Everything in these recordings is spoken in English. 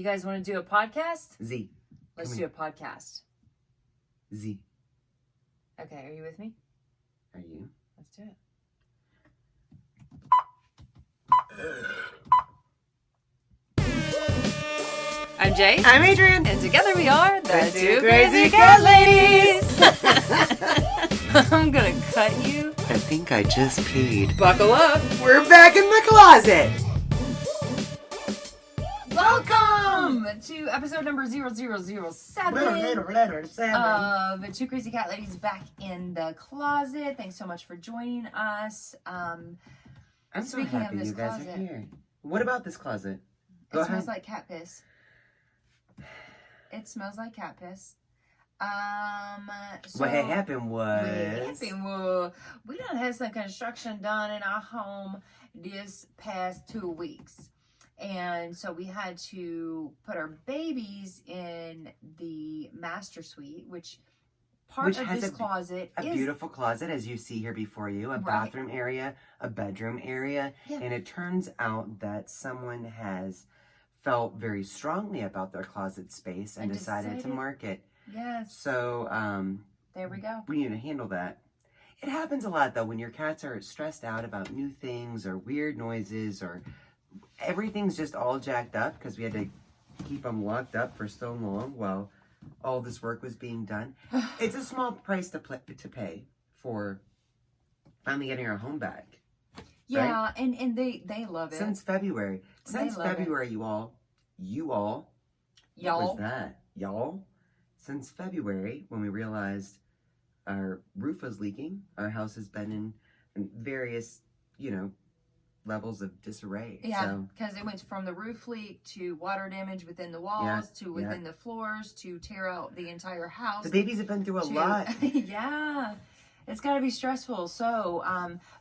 You guys want to do a podcast? Z. Let's do a podcast. Z. Okay, are you with me? Are you? Let's do it. I'm Jae. I'm Adrienne. And together we are the Two Two Crazy Cat Ladies. I'm gonna cut you. I think I just peed. Buckle up. We're back in the closet. Welcome to episode number 0007 Letter 7. of Two Crazy Cat Ladies back in the closet. Thanks so much for joining us. I'm so speaking of happy this you guys closet. are here. What about this closet? Go It smells ahead. like cat piss. It smells like cat piss. So What had happened was... we done had some construction done in our home this past 2 weeks. And so we had to put our babies in the master suite, which part of this closet is a beautiful closet, as you see here before you. A bathroom area, a bedroom area. Yeah. And it turns out that someone has felt very strongly about their closet space and decided to mark it. Yes. So, there we go. we need to handle that. It happens a lot, though, when your cats are stressed out about new things or weird noises or everything's just all jacked up because we had to keep them locked up for so long while all this work was being done. It's a small price to pay for finally getting our home back. Yeah, right? and they love it. Since February. Since February, you all. What was that? Y'all? Since February, when we realized our roof was leaking, our house has been in various, levels of disarray. Yeah, because it went from the roof leak to water damage within the walls to within the floors to tear out the entire house. The babies have been through a lot. Yeah, it's got to be stressful. So,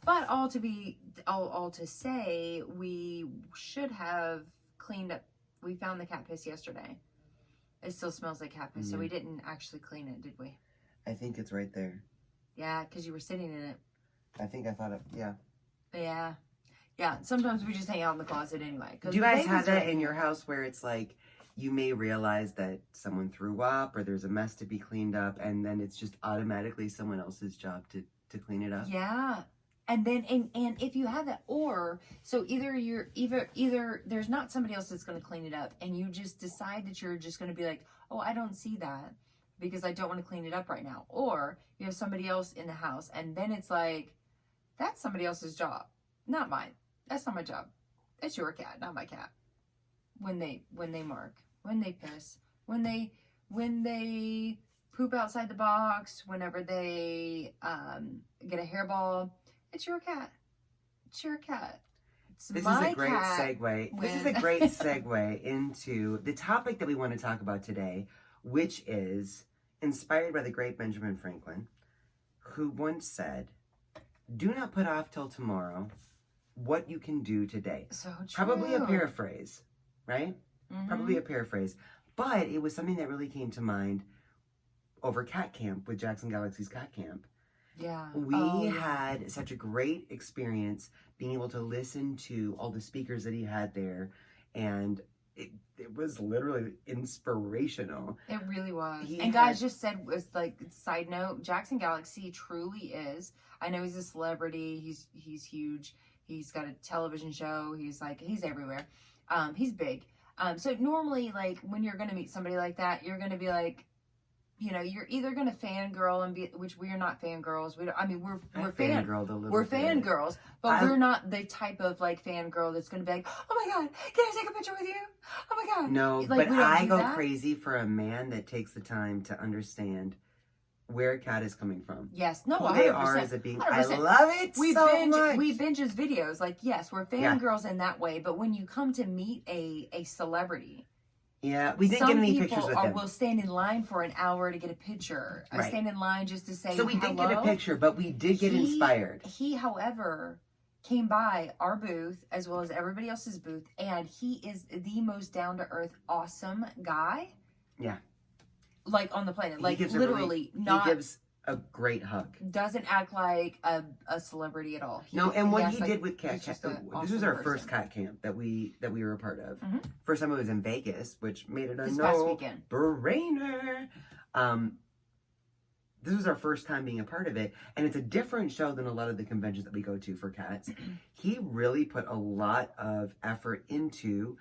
but all to say, we should have cleaned up. We found the cat piss yesterday. It still smells like cat piss, so we didn't actually clean it, did we? I think it's right there. Yeah, because you were sitting in it. I think I thought it, yeah. Yeah. Yeah, sometimes we just hang out in the closet anyway. Do you guys have that in your house where it's like you may realize that someone threw up or there's a mess to be cleaned up and then it's just automatically someone else's job to clean it up? Yeah. And then and if you have that, or so either there's not somebody else that's going to clean it up and you just decide that you're just going to be like, oh, I don't see that because I don't want to clean it up right now. Or you have somebody else in the house and then it's like, that's somebody else's job, not mine. That's not my job. It's your cat, not my cat. When they mark, when they piss, when they poop outside the box, whenever they get a hairball, it's your cat. It's your cat. This is a great segue. This is a great segue into the topic that we want to talk about today, which is inspired by the great Benjamin Franklin, who once said, "Do not put off till tomorrow what you can do today." So true. Probably a paraphrase, right? Mm-hmm. Probably a paraphrase. But it was something that really came to mind over Cat Camp with Jackson Galaxy's Cat Camp. Yeah. We had such a great experience being able to listen to all the speakers that he had there. And it was literally inspirational. It really was. Guys just said, was like, side note, Jackson Galaxy truly is. I know he's a celebrity. He's huge. He's got a television show. He's everywhere. He's big. So normally, like, when you're going to meet somebody like that, you're going to be like, you're either going to fangirl and which we are not fangirls. We're fangirled a little We're bit. Fangirls, but we're not the type of like fangirl that's going to be like, oh my God, can I take a picture with you? Oh my God. No, like, but I go crazy for a man that takes the time to understand where a cat is coming from. Yes, no, who 100%. they are as a being. 100%. I love it much. We binge his videos. Like, yes, we're fangirls in that way, but when you come to meet a celebrity, yeah, we didn't get any pictures with him. Will stand in line for an hour to get a picture. I stand in line just to say so we hello. did get a picture, but we did get inspired. He, however, came by our booth as well as everybody else's booth, and he is the most down-to-earth, awesome guy. Yeah. Like, on the planet. Like, he gives literally not... He gives a great hug. Doesn't act like a celebrity at all. No, and what acts he like did with cat, he's just this an was awesome our person. first cat camp that we were a part of. Mhm. First time it was in Vegas, which made it a This past weekend. no-brainer. This was our first time being a part of it, and it's a different show than a lot of the conventions that we go to for cats. He really put a lot of effort into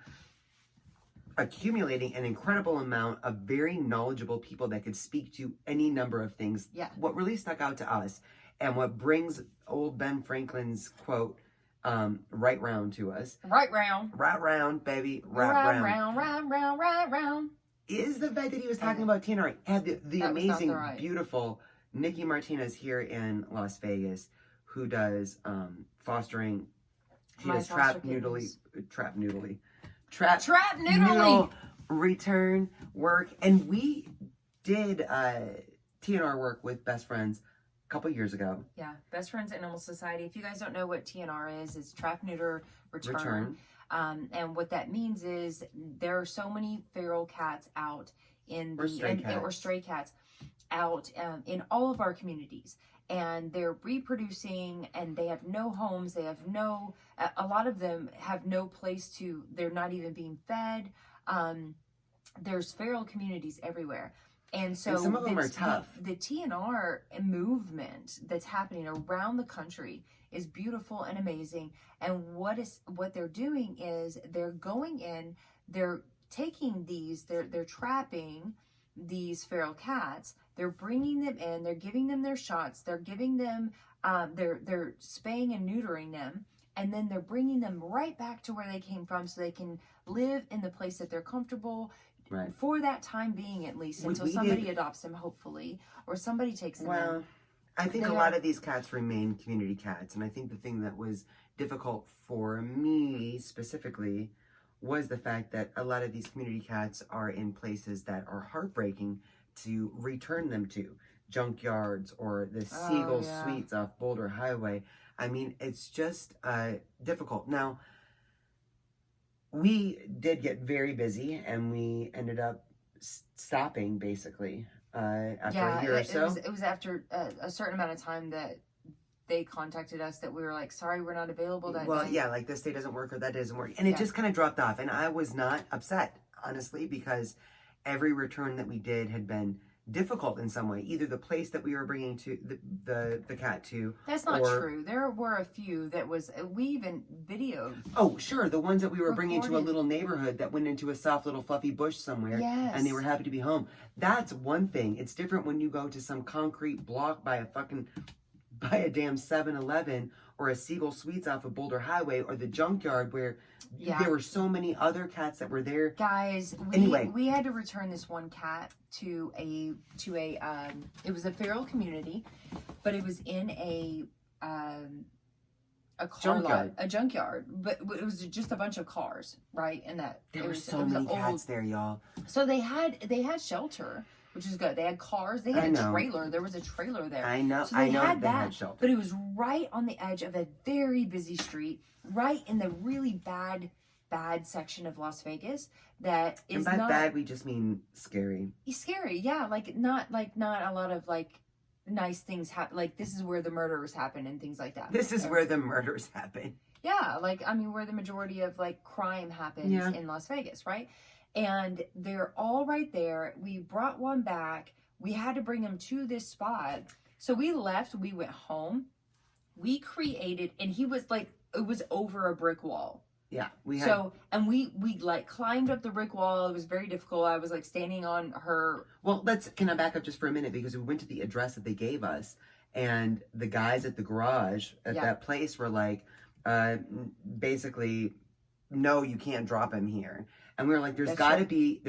accumulating an incredible amount of very knowledgeable people that could speak to any number of things. Yeah. What really stuck out to us, and what brings old Ben Franklin's quote right round to us. Right round. Right round, baby. Right round. Is the fact that he was talking about TNR. Had the amazing, beautiful Nikki Martinez here in Las Vegas, who does fostering. She does trap noodle return work, and we did TNR work with Best Friends a couple years ago. Yeah, Best Friends Animal Society. If you guys don't know what TNR is, it's trap, neuter, return. And what that means is there are so many feral cats out in the or stray cats out in all of our communities, and they're reproducing, and they have no homes. They have no. A lot of them have no place to. They're not even being fed. There's feral communities everywhere. And so some of them are tough. The TNR movement that's happening around the country is beautiful and amazing. And what they're doing is they're going in, they're taking these, they're trapping these feral cats, they're bringing them in, they're giving them their shots, they're giving them, they're spaying and neutering them, and then they're bringing them right back to where they came from so they can live in the place that they're comfortable. Right. For that time being, at least, until somebody adopts them, hopefully, or somebody takes them in. Well, I think a lot of these cats remain community cats, and I think the thing that was difficult for me specifically was the fact that a lot of these community cats are in places that are heartbreaking to return them to. Junkyards or the Seagull Suites off Boulder Highway. I mean, it's just difficult. Now, we did get very busy, and we ended up stopping basically after a year or so. It was after a certain amount of time that they contacted us that we were like, sorry, we're not available that day. Well, yeah, like this day doesn't work or that day doesn't work. And it just kind of dropped off. And I was not upset, honestly, because every return that we did had been difficult in some way. Either the place that we were bringing to the cat to. That's not true. There were a few that we even videoed. Oh, sure. The ones that we were bringing to a little neighborhood that went into a soft little fluffy bush somewhere. Yes. And they were happy to be home. That's one thing. It's different when you go to some concrete block by a damn 7-Eleven or a Seagull Suites off of Boulder Highway or the junkyard where there were so many other cats that were there. Guys, we had to return this one cat to a it was a feral community, but it was in a car lot, a junkyard, but it was just a bunch of cars, right? And there were so many cats there, y'all. So they had shelter, which is good. They had cars. They had a trailer. There was a trailer there. I know. So they had shelter. But it was right on the edge of a very busy street, right in the really bad section of Las Vegas. That is and by bad, we just mean scary. Scary, yeah. Not a lot of nice things happen. Like this is where the murders happen and things like that. This is where the murders happen. Yeah, where the majority of crime happens in Las Vegas, right? And they're all right there. We brought one back. We had to bring him to this spot. So we left. We went home. We created, and he was it was over a brick wall. Yeah. We climbed up the brick wall. It was very difficult. I was standing on her. Well, can I back up just for a minute? Because we went to the address that they gave us, and the guys at the garage at that place were basically, no, you can't drop him here. And we were like, there's got to be,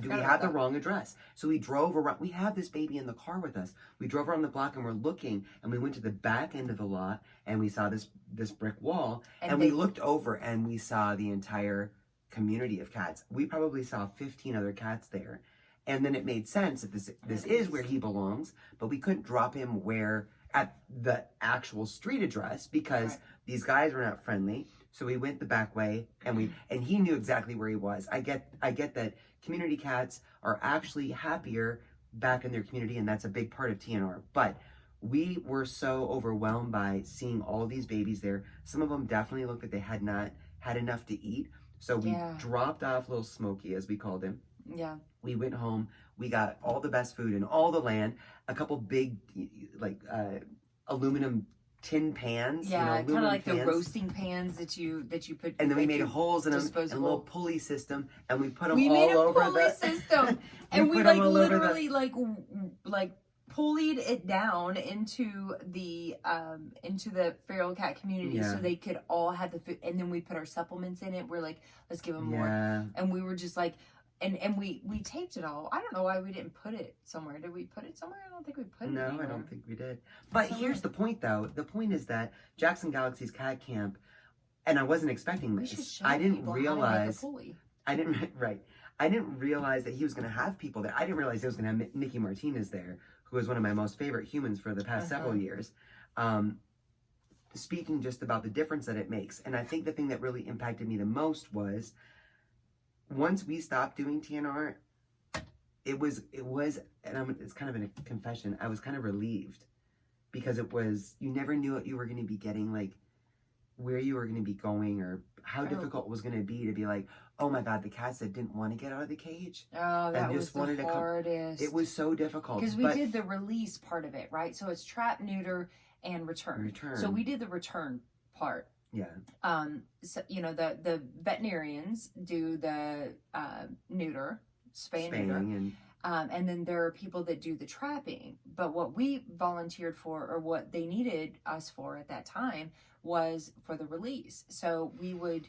do we have the wrong address? So we drove around. We have this baby in the car with us. We drove around the block and we're looking, and we went to the back end of the lot and we saw this brick wall, and we looked over and we saw the entire community of cats. We probably saw 15 other cats there. And then it made sense that this is where he belongs, but we couldn't drop him at the actual street address because these guys were not friendly. So we went the back way, and he knew exactly where he was. I get that community cats are actually happier back in their community, and that's a big part of TNR. But we were so overwhelmed by seeing all these babies there. Some of them definitely looked like they had not had enough to eat. So we dropped off little Smokey, as we called him. Yeah. We went home. We got all the best food in all the land. A couple big, aluminum tin pans. Yeah, kind of like the roasting pans that you put. And then we made holes in them and a little pulley system, and we put them all over the. We made a pulley system, and we like literally like pulleyed it down into the feral cat community so they could all have the food, and then we put our supplements in it. We're like, let's give them more, and we were just like. And we taped it all. I don't know why we didn't put it somewhere. Did we put it somewhere? I don't think we put it anywhere. No, I don't think we did. But here's the point, though. The point is that Jackson Galaxy's cat camp, and I wasn't expecting this. I didn't realize. I didn't realize that he was going to have people there. I didn't realize he was going to have Nikki Martinez there, who was one of my most favorite humans for the past several years. Speaking just about the difference that it makes. And I think the thing that really impacted me the most was, once we stopped doing TNR, it was, and it's kind of a confession, I was kind of relieved, because it was, you never knew what you were going to be getting, like where you were going to be going, or how difficult it was going to be like, oh my God, the cats that didn't want to get out of the cage. Oh, that was the hardest. It was so difficult. Because we did the release part of it, right? So it's trap, neuter, and return. So we did the return part. Yeah. So, the veterinarians do the neuter, spay and neuter. And then there are people that do the trapping. But what we volunteered for, or what they needed us for at that time, was for the release. So we would,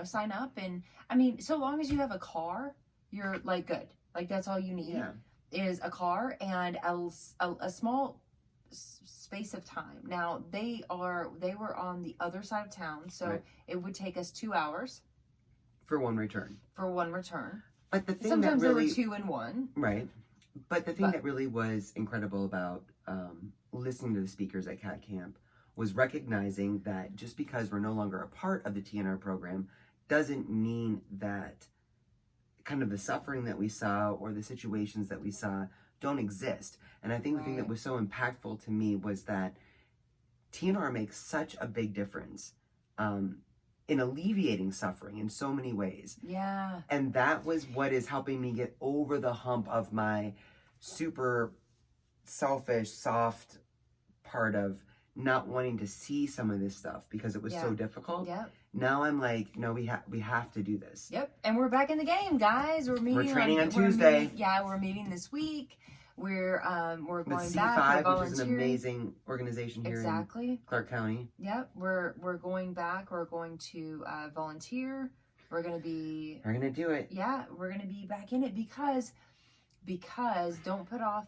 sign up. And I mean, so long as you have a car, you're like good. Like that's all you need is a car and a small space of time. Now they were on the other side of town, so it would take us 2 hours for one return. But the thing sometimes that really, there were 2 in 1. Right. But the thing that really was incredible about listening to the speakers at Cat Camp was recognizing that just because we're no longer a part of the TNR program doesn't mean that kind of the suffering that we saw or the situations that we saw don't exist. And I think the thing that was so impactful to me was that TNR makes such a big difference in alleviating suffering in so many ways. Yeah. And that was what is helping me get over the hump of my super selfish, soft part of not wanting to see some of this stuff because it was so difficult. Yep. Now I'm like, no, we have to do this. Yep. And we're back in the game, guys. We're training on Tuesday. We're meeting this week. We're going with back. C5, which is an amazing organization here in Clark County. Yep. We're going back. We're going to volunteer. We're going to do it. Yeah, we're going to be back in it because don't put off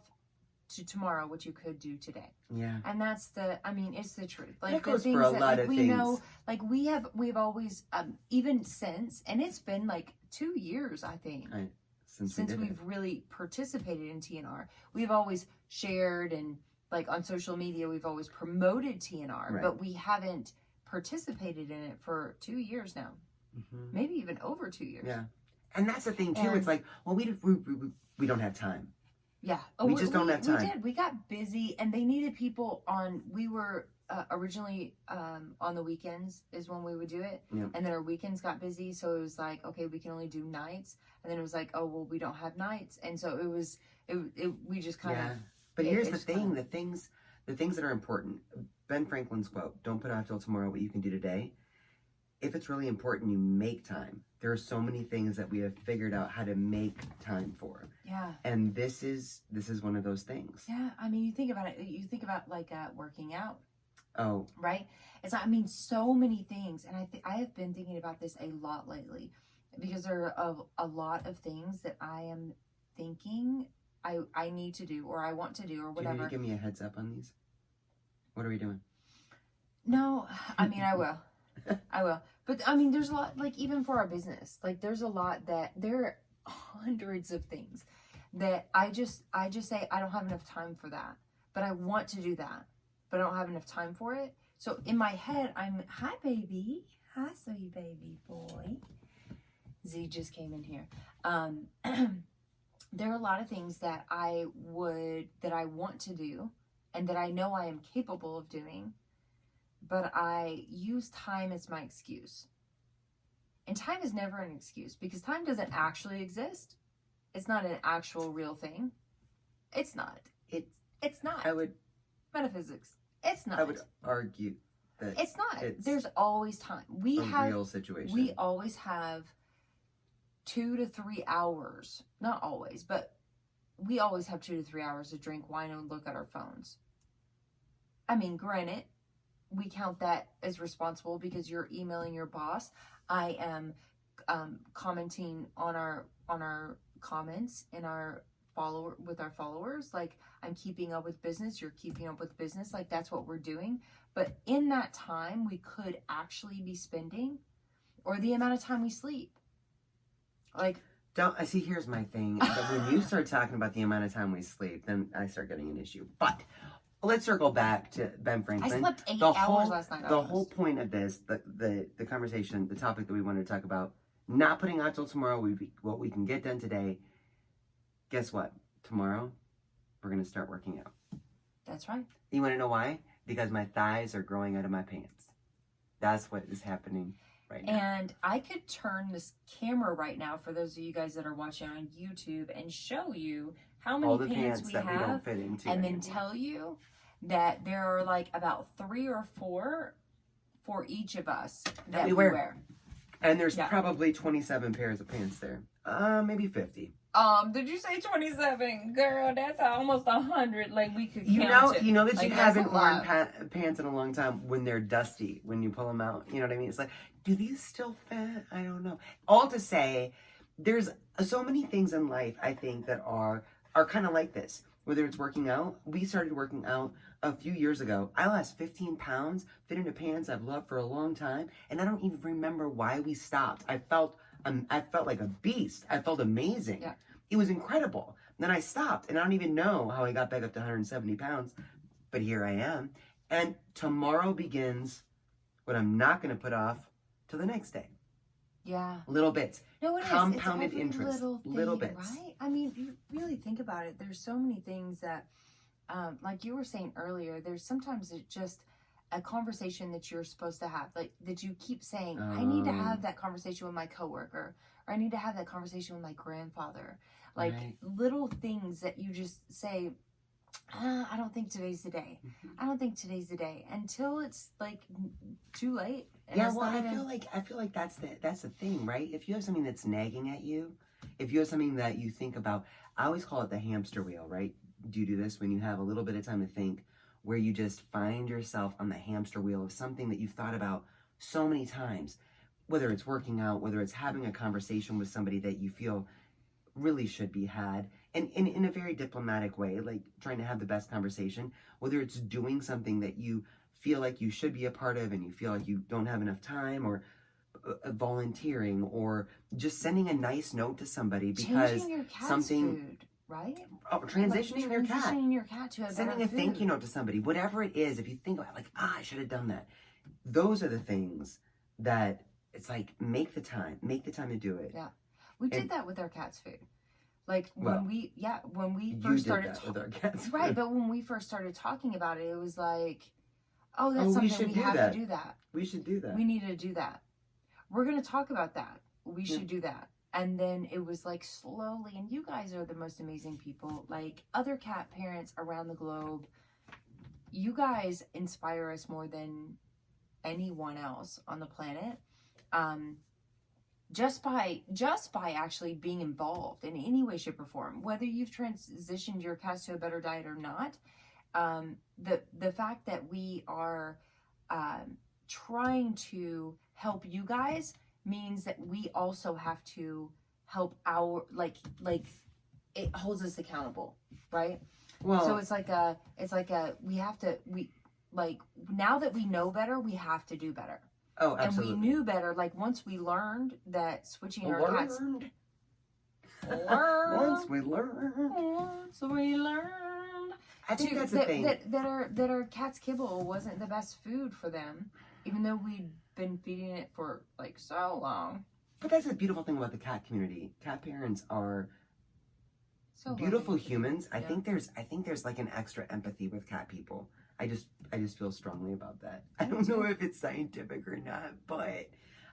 to tomorrow what you could do today. Yeah. And that's it's the truth. Like that goes the things for a that lot of we things. know, like we've always even since, and it's been like 2 years, I think. Since we've really participated in TNR, we've always shared and like on social media, we've always promoted TNR, but we haven't participated in it for 2 years now, maybe even over 2 years. Yeah, and that's the thing too. It's like, well, we don't have time. Yeah, we just don't have time. We did. We got busy, and they needed people on. We were originally on the weekends is when we would do it, and then our weekends got busy, so it was like, okay, we can only do nights, and then it was like, oh well, we don't have nights, and so we just kind of. But here's the thing: the things that are important. Ben Franklin's quote: "Don't put off till tomorrow what you can do today." If it's really important, you make time. There are so many things that we have figured out how to make time for. Yeah. And this is one of those things. Yeah. I mean, you think about it. You think about like working out. Oh. Right. It's so many things, and I have been thinking about this a lot lately, because there are a lot of things that I am thinking I need to do or I want to do or whatever. Do you need to give me a heads up on these? What are we doing? No, I mean I will. I will. But I mean, there's a lot, like even for our business, like there's a lot that there are hundreds of things that I just say I don't have enough time for that, but I want to do that, but I don't have enough time for it. So in my head, hi baby, hi sweet baby boy. Z just came in here. there are a lot of things that I want to do and that I know I am capable of doing, but I use time as my excuse. And time is never an excuse because time doesn't actually exist. It's not an actual real thing. It's not. It's not. I would metaphysics. It's not. I would argue that it's not. It's There's always time. real situation. We always have 2 to 3 hours. Not always, but we always have 2 to 3 hours to drink wine and look at our phones. I mean, granted, we count that as responsible because you're emailing your boss. I am commenting on our comments in our followers. Like, I'm keeping up with business, you're keeping up with business. Like, that's what we're doing. But in that time, we could actually be spending, or the amount of time we sleep. Like, I see. Here's my thing. But when you start talking about the amount of time we sleep, then I start getting an issue. But let's circle back to Ben Franklin. I slept 8 hours last night. The whole point of this, the conversation, the topic that we wanted to talk about, not putting out till tomorrow, what we can get done today. Guess what? Tomorrow, we're going to start working out. That's right. You want to know why? Because my thighs are growing out of my pants. That's what is happening right now. And I could turn this camera right now for those of you guys that are watching on YouTube and show you how many all the pants we that have, we don't fit into and anymore. then tell you that there are like about 3 or 4 for each of us that we wear. And there's probably 27 pairs of pants there. Maybe 50. Did you say 27? Girl, that's almost 100. Like, we could You count it. know that Like, you that's haven't a worn lot. pants in a long time when they're dusty, when you pull them out. You know what I mean? It's like, do these still fit? I don't know. All to say, there's so many things in life, I think, that are kind of like this. Whether it's working out, we started working out a few years ago. I lost 15 pounds, fit into pants I've loved for a long time, and I don't even remember why we stopped. I felt like a beast. I felt amazing. Yeah. It was incredible. Then I stopped, and I don't even know how I got back up to 170 pounds, but here I am. And tomorrow begins what I'm not going to put off till the next day. Yeah. Little bits. No, it is. Compounded It's every interest. little Little thing, bits. right? I mean, you really think about it. There's so many things that, like you were saying earlier, there's sometimes it's just a conversation that you're supposed to have, like that you keep saying, I need to have that conversation with my coworker, or I need to have that conversation with my grandfather. Like, little things that you just say, I don't think today's the day. I don't think today's the day, until it's like too late. And Yeah, well, I feel like that's the thing, right? If you have something that's nagging at you, if you have something that you think about, I always call it the hamster wheel, right? Do you do this when you have a little bit of time to think, where you just find yourself on the hamster wheel of something that you've thought about so many times, whether it's working out, whether it's having a conversation with somebody that you feel really should be had, and in a very diplomatic way, like trying to have the best conversation, whether it's doing something that you feel like you should be a part of and you feel like you don't have enough time, or volunteering, or just sending a nice note to somebody because changing your cat's something food, right? transitioning your cat, transitioning your cat to a sending better a thank food. you note to somebody, whatever it is. If you think about it, like, I should have done that. Those are the things that it's like, make the time to do it. Yeah, we did that with our cat's food. Like, when we first started with our cats, right? But when we first started talking about it, it was like, oh, that's something we have to do that. We should do that. We need to do that. We're going to talk about that. We should do that. And then it was like slowly, and you guys are the most amazing people. Like, other cat parents around the globe, you guys inspire us more than anyone else on the planet. Just by actually being involved in any way, shape, or form, whether you've transitioned your cats to a better diet or not, the fact that we are trying to help you guys means that we also have to help our, like it holds us accountable, right? Well, so it's like now that we know better, we have to do better. Oh, absolutely. And we knew better. Like, once we learned that switching our cats. Once we learned. I think that's the thing. That our cat's kibble wasn't the best food for them, even though we'd been feeding it for like so long. But that's the beautiful thing about the cat community. Cat parents are So beautiful loving. humans. I Yeah. think there's like an extra empathy with cat people. I just feel strongly about that. I don't know if it's scientific or not, but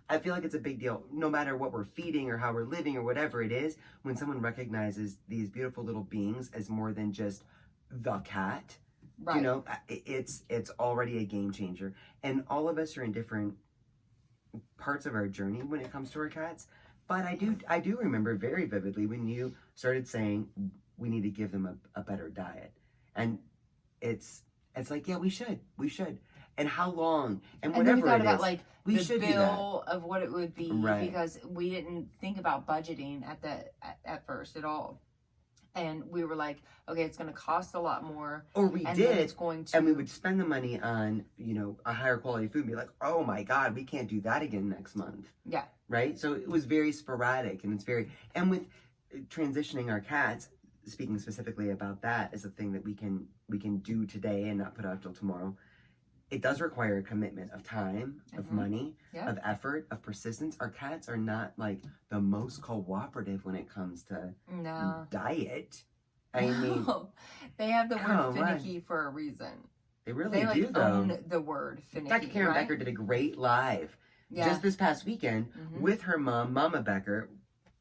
I feel like it's a big deal. No matter what we're feeding or how we're living or whatever it is, when someone recognizes these beautiful little beings as more than just the cat, Right. you know, it's already a game changer. And all of us are in different parts of our journey when it comes to our cats. But I do remember very vividly when you started saying we need to give them a better diet. And it's like, yeah, we should. And how long and And then we whatever thought it about is, like we the should do that. bill of what it would be Right. because we didn't think about budgeting at first at all. And we were like, okay, it's going to cost a lot more. Or we and did, then it's going to, and we would spend the money on, you know, a higher quality food and be like, oh my God, we can't do that again next month. Yeah. Right? So it was very sporadic and and with transitioning our cats, speaking specifically about that as a thing that we can do today and not put off till tomorrow. It does require a commitment of time, of money, of effort, of persistence. Our cats are not like the most cooperative when it comes to diet. I mean, they have the word finicky for a reason. They really they do, though. Own the word finicky. Dr. Karen Becker did a great live just this past weekend with her mom, Mama Becker,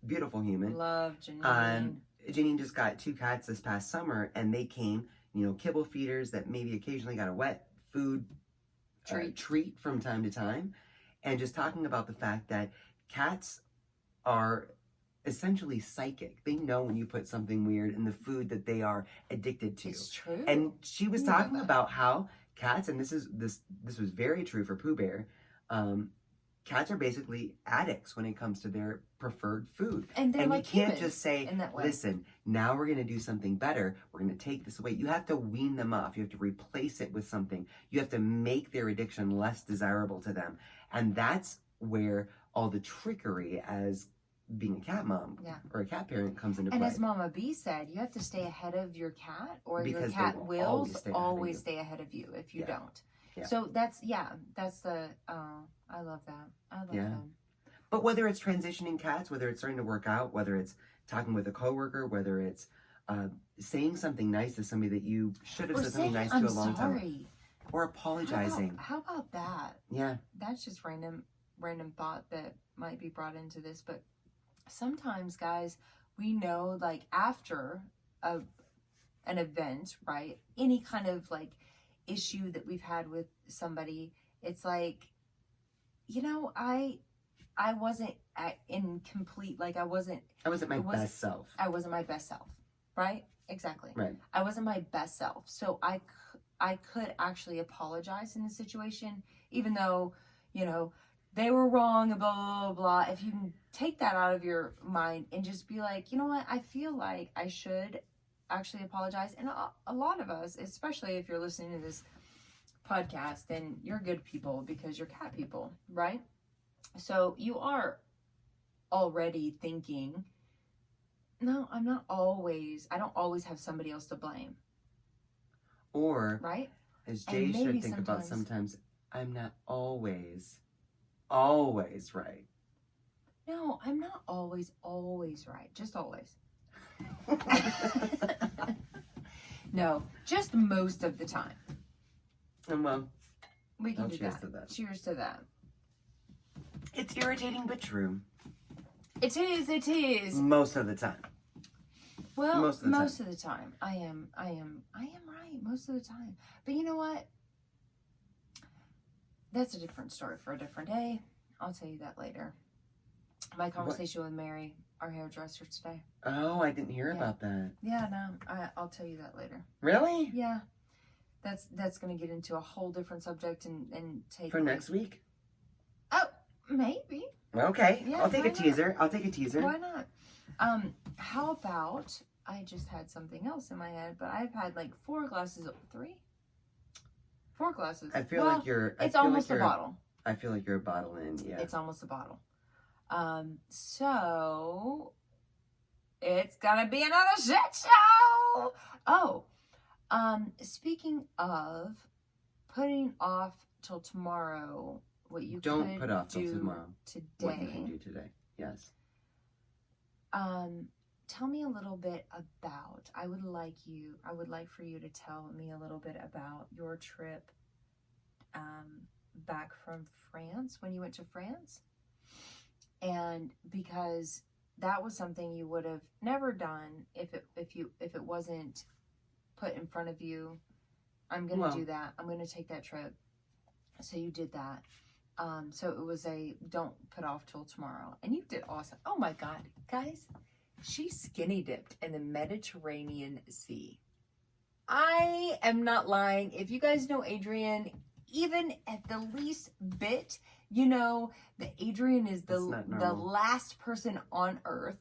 beautiful human. Love Janine. Janine just got 2 cats this past summer, and they came, you know, kibble feeders that maybe occasionally got a wet food treat from time to time, and just talking about the fact that cats are essentially psychic. They know when you put something weird in the food that they are addicted to. It's true. And she was talking about how cats, and this was very true for Pooh Bear, cats are basically addicts when it comes to their preferred food. And they're like you can't just say, in that way. listen, now we're going to do something better. We're going to take this away. You have to wean them off. You have to replace it with something. You have to make their addiction less desirable to them. And that's where all the trickery as being a cat mom or a cat parent comes into play. And as Mama B said, you have to stay ahead of your cat, or because your cat will always stay ahead of you if you don't. Yeah. So that's the, I love that. I love that. But whether it's transitioning cats, whether it's starting to work out, whether it's talking with a coworker, whether it's saying something nice to somebody that you should have said something nice to a long time ago, or apologizing. How about that? Yeah. That's just random thought that might be brought into this, but sometimes, guys, we know, like, after an event, right? Any kind of like issue that we've had with somebody, it's like, you know, I wasn't in complete, like, I wasn't my best self. I wasn't my best self, right? Exactly. Right. I wasn't my best self. So I could actually apologize in the situation, even though, you know, they were wrong, blah, blah, blah, blah. If you can take that out of your mind and just be like, you know what, I feel like I should actually apologize. And a lot of us, especially if you're listening to this podcast, then you're good people because you're cat people, right? So you are already thinking, no, I don't always have somebody else to blame. Or, right? As Jay should think about sometimes, I'm not always right. No, I'm not always right. Just always. No, just most of the time. And well, we can do cheers that. To that. Cheers to that. It's irritating but true. It is. Most of the time. Well, most of the time. I am right most of the time. But you know what? That's a different story for a different day. I'll tell you that later. My conversation with Mary, our hairdresser today. Oh, I didn't hear about that. Yeah, no, I'll tell you that later. Really? Yeah. That's going to get into a whole different subject and take... For next week? Oh, maybe. Okay. Yeah, I'll take a teaser. Why not? How about... I just had something else in my head, but I've had like 4 glasses of... 3? 4 glasses. I feel like you're... It's almost a bottle. I feel like you're a bottle in, yeah. It's almost a bottle. So... It's gonna be another shit show! Oh, speaking of putting off till tomorrow what you don't put off till tomorrow. Today. What you can do today, yes. tell me a little bit about, I would like for you to tell me a little bit about your trip back from France, when you went to France. And because that was something you would have never done if it wasn't put in front of you. I'm going to do that. I'm going to take that trip. So you did that. So it was don't put off till tomorrow. And you did awesome. Oh my God, guys, she skinny dipped in the Mediterranean Sea. I am not lying. If you guys know Adrienne, even at the least bit, you know that Adrienne is the last person on earth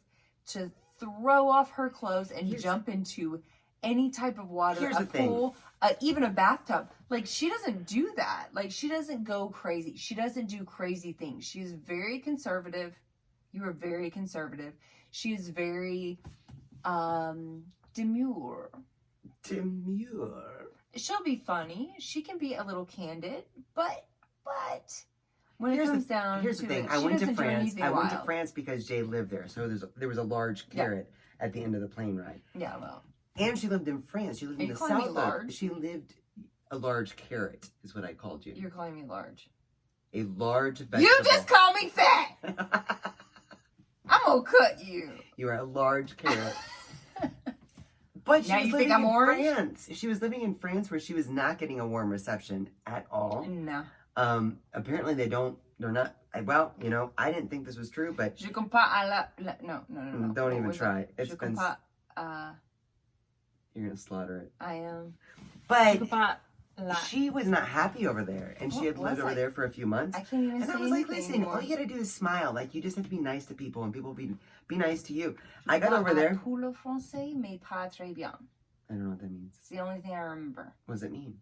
to throw off her clothes and jump into any type of water, a pool, even a bathtub. Like, she doesn't do that. Like, she doesn't go crazy. She doesn't do crazy things. She's very conservative. You are very conservative. She is very demure. She'll be funny. She can be a little candid, but when it comes down here's to the thing. it, I she went to doesn't do France. anything I went to wild. France because Jay lived there, so there was a large carrot at the end of the plane ride. Yeah, well. And she lived in France. She lived in the south. She lived a large carrot, is what I called you. You're calling me large. A large vegetable. You just called me fat. I'm gonna cut you. You are a large carrot. But she was living in France. She was living in France where she was not getting a warm reception at all. No. Apparently they're not, well, you know, I didn't think this was true, but. Je comprends à no. Don't even try. It's been. You're going to slaughter it. I am. But she was not happy over there, and she had lived over there for a few months. I can't even say anything. And I was like, listen, all you got to do is smile. Like, you just have to be nice to people, and people will be nice to you. I got over there. Pour le français, mais pas très bien. I don't know what that means. It's the only thing I remember. What does it mean?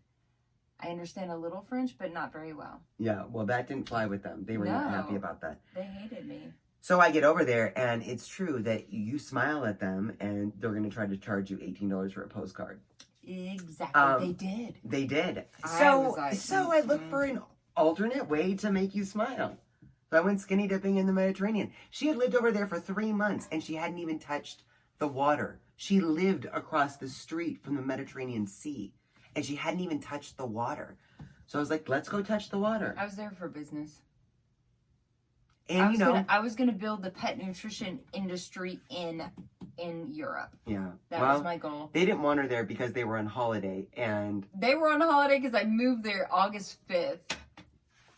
I understand a little French, but not very well. Yeah, well, that didn't fly with them. They were not happy about that. They hated me. So I get over there, and it's true that you smile at them, and they're going to try to charge you $18 for a postcard. Exactly. They did. So I look for an alternate way to make you smile. So I went skinny dipping in the Mediterranean. She had lived over there for 3 months, and she hadn't even touched the water. She lived across the street from the Mediterranean Sea, and she hadn't even touched the water. So I was like, let's go touch the water. I was there for business. And I was gonna build the pet nutrition industry in Europe. Yeah, that was my goal. They didn't want her there because they were on holiday, and they were on holiday because I moved there August 5th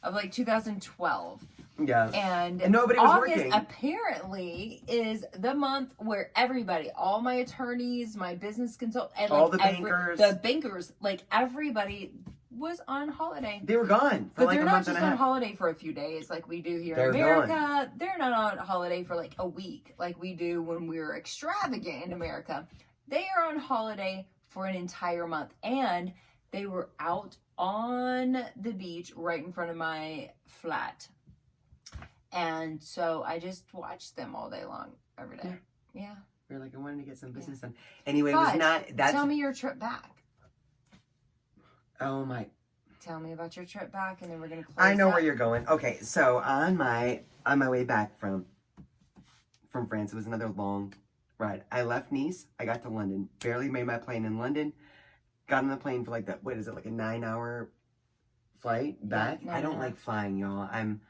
of 2012. Yeah, and nobody was August working. Apparently is the month where everybody, all my attorneys, my business consultants, and all the bankers, everybody was on holiday. They were gone for but they're a not month just and a on half. holiday for a few days like we do here They're in America. gone. They're not on holiday for a week like we do when we're extravagant in America. They are on holiday for an entire month, and they were out on the beach right in front of my flat. And so I just watched them all day long, every day. Yeah. We were like, I wanted to get some business done. Anyway, it was not. Tell me your trip back. Oh my. Tell me about your trip back, and then we're gonna close. I know where you're going. Okay, so on my way back from France, it was another long ride. I left Nice. I got to London. Barely made my plane in London. Got on the plane for like a 9-hour flight back. Yeah, I don't like flying, y'all. I'm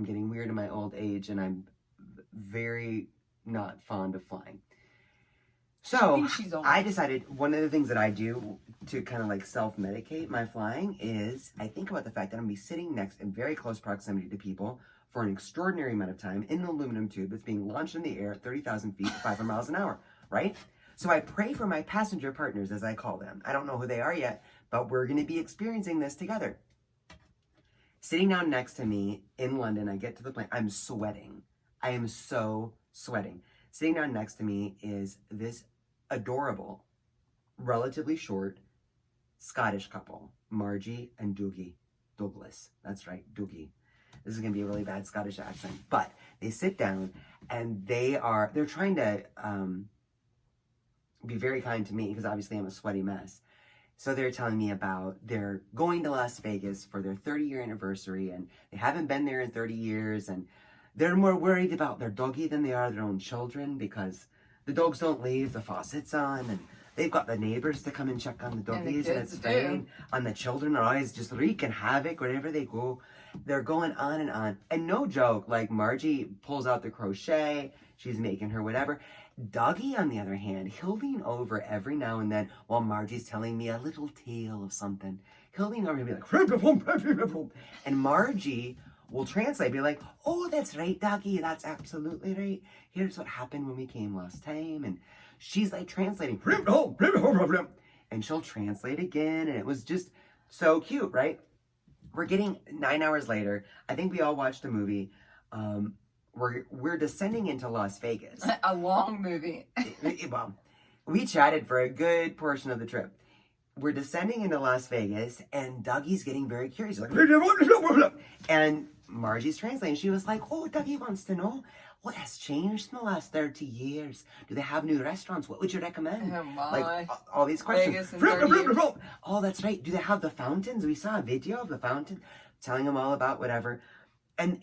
getting weird in my old age, and I'm very not fond of flying. So I decided one of the things that I do to kind of self-medicate my flying is I think about the fact that I'm going to be sitting next in very close proximity to people for an extraordinary amount of time in an aluminum tube that's being launched in the air at 30,000 feet at 500 miles an hour, right? So I pray for my passenger partners, as I call them. I don't know who they are yet, but we're going to be experiencing this together. Sitting down next to me in London, I get to the plane. I'm sweating. I am so sweating. Sitting down next to me is this adorable, relatively short Scottish couple, Margie and Dougie Douglas. That's right, Dougie. This is going to be a really bad Scottish accent. But they sit down and they're trying to be very kind to me because obviously I'm a sweaty mess. So they're telling me about they're going to Las Vegas for their 30-year anniversary, and they haven't been there in 30 years, and they're more worried about their doggy than they are their own children because the dogs don't leave the faucets on, and they've got the neighbors to come and check on the doggies, and it's fine. And the children are always just wreaking havoc wherever they go. They're going on and on. And no joke, like Margie pulls out the crochet, she's making her whatever. Doggy, on the other hand, he'll lean over every now and then while Margie's telling me a little tale of something. He'll lean over and be like, and Margie will translate, be like, oh, that's right, Doggy, that's absolutely right. Here's what happened when we came last time. And she's like translating, and she'll translate again. And it was just so cute, right? We're getting 9 hours later. I think we all watched a movie. We're descending into Las Vegas. A long movie. Well, we chatted for a good portion of the trip. We're descending into Las Vegas, and Dougie's getting very curious. He's like, and Margie's translating. She was like, oh, Dougie wants to know what has changed in the last 30 years. Do they have new restaurants? What would you recommend? Oh my. Like, all these questions. Vegas in 30 years. Oh, that's right. Do they have the fountains? We saw a video of the fountain telling him all about whatever. And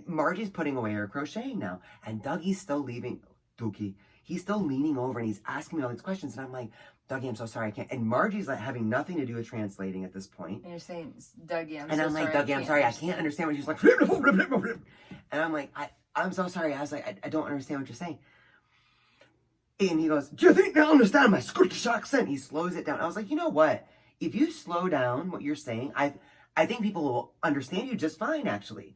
Margie's putting away her crocheting now. And Dougie's still leaving. He's still leaning over and he's asking me all these questions. And I'm like, Dougie, I'm so sorry, I can't. And Margie's like having nothing to do with translating at this point. And you're saying, Dougie, I'm like, Dougie, I'm sorry, I can't understand what she's like. And I'm like, I'm so sorry. I was like, I don't understand what you're saying. And he goes, do you think they'll understand my Scottish accent? He slows it down. I was like, you know what? If you slow down what you're saying, I think people will understand you just fine, actually.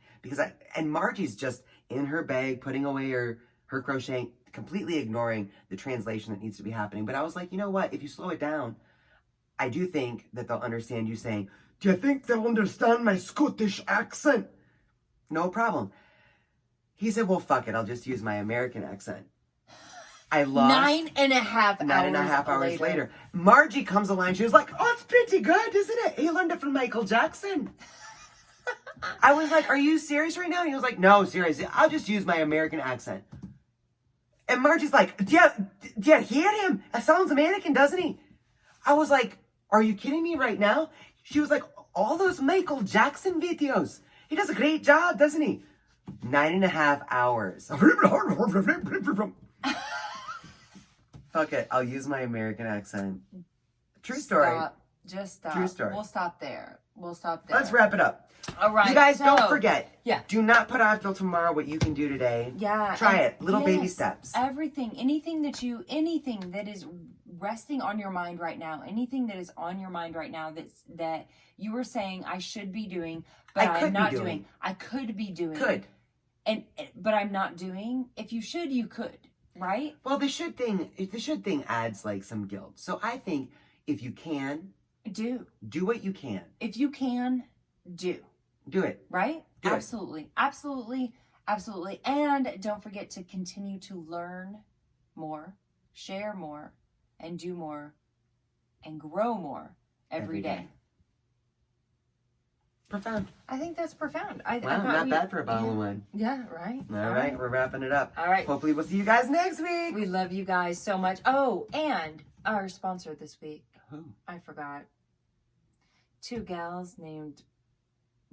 And Margie's just in her bag, putting away her crocheting, completely ignoring the translation that needs to be happening. But I was like, you know what? If you slow it down, I do think that they'll understand you saying, do you think they'll understand my Scottish accent? No problem. He said, well, fuck it. I'll just use my American accent. I lost 9.5 hours later. Margie comes along. She was like, oh, it's pretty good, isn't it? He learned it from Michael Jackson. I was like, are you serious right now? And he was like, no, seriously. I'll just use my American accent. And Margie's like, do you hear him? It sounds American, doesn't he? I was like, are you kidding me right now? She was like, all those Michael Jackson videos. He does a great job, doesn't he? 9.5 hours. Fuck it. I'll use my American accent. True story. Just stop. True story. We'll stop there. Let's wrap it up. All right. You guys, don't forget. Yeah. Do not put off till tomorrow what you can do today. Yeah. Try it. Little baby steps. Anything that is resting on your mind right now, that you were saying I should be doing, but I'm not doing. I could be doing. But I'm not doing. If you should, you could. Right? Well, the should thing adds like some guilt. So I think if you can, do what you can. If you can, do it. Right? Do it. Absolutely. And don't forget to continue to learn more, share more, and do more, and grow more every day. Profound. I think that's profound. Not bad for a bottle of wine. Yeah, right. All right, we're wrapping it up. All right. Hopefully we'll see you guys next week. We love you guys so much. Oh, and our sponsor this week. Who? I forgot. 2 gals named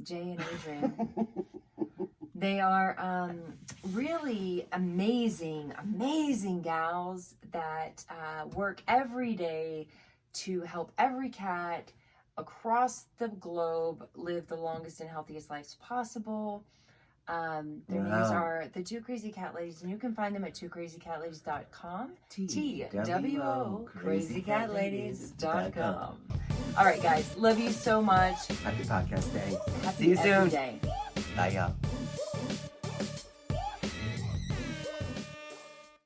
Jae and Adrienne. They are really amazing gals that work every day to help every cat across the globe live the longest and healthiest lives possible. Their names are the 2 Crazy Cat Ladies, and you can find them at twocrazycatladies.com. TWO crazycatladies.com. All right, guys, love you so much. Happy podcast day. Happy See you soon. Day. Bye, y'all.